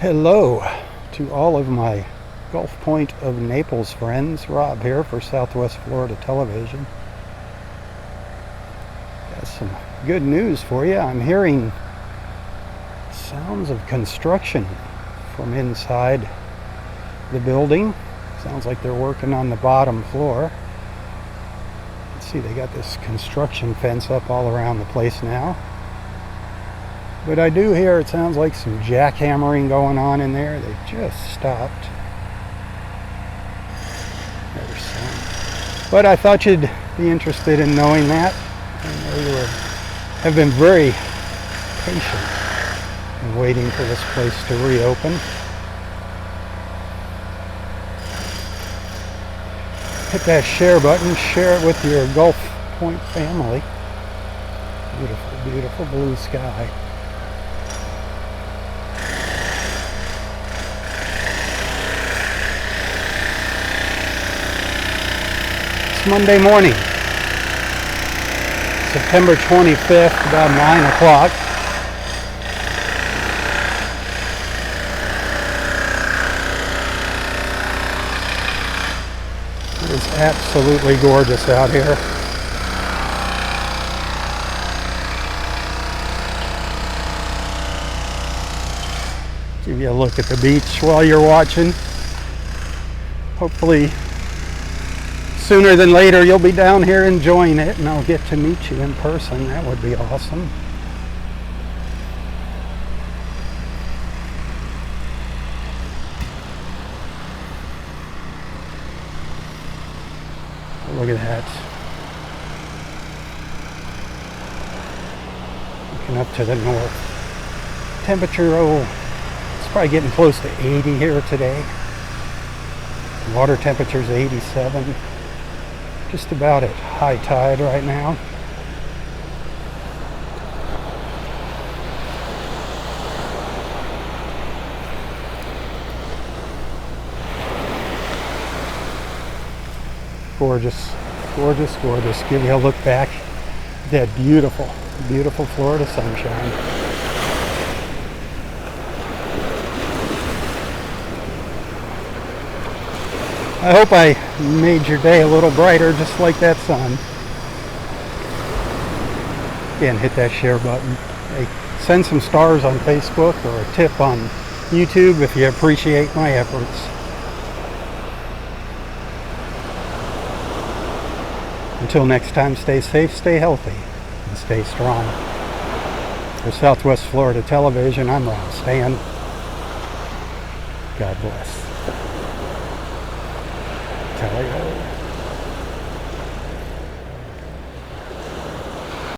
Hello to all of my Gulf Pointe of Naples friends. Rob here for Southwest Florida Television. Got some good news for you. I'm hearing sounds of construction from inside the building. Sounds like they're working on the bottom floor. Let's see, they got this construction fence up all around the place now. But I do hear it sounds like some jackhammering going on in there. They just stopped. There's some. But I thought you'd be interested in knowing that. I know you have been very patient in waiting for this place to reopen. Hit that share button. Share it with your Gulf Pointe family. Beautiful, beautiful blue sky. Monday morning, September 25th, about 9 o'clock. It is absolutely gorgeous out here. Give you a look at the beach while you're watching. Hopefully sooner than later you'll be down here enjoying it and I'll get to meet you in person. That would be awesome. Look at that. Looking up to the north. Temperature, it's probably getting close to 80 here today. Water temperature's 87. Just about at high tide right now. Gorgeous, gorgeous, gorgeous. Give you a look back at that beautiful, beautiful Florida sunshine. I hope I made your day a little brighter just like that sun. Again, hit that share button. Hey, send some stars on Facebook or a tip on YouTube if you appreciate my efforts. Until next time, stay safe, stay healthy, and stay strong. For Southwest Florida Television, I'm Rob Stan. God bless. Tell you.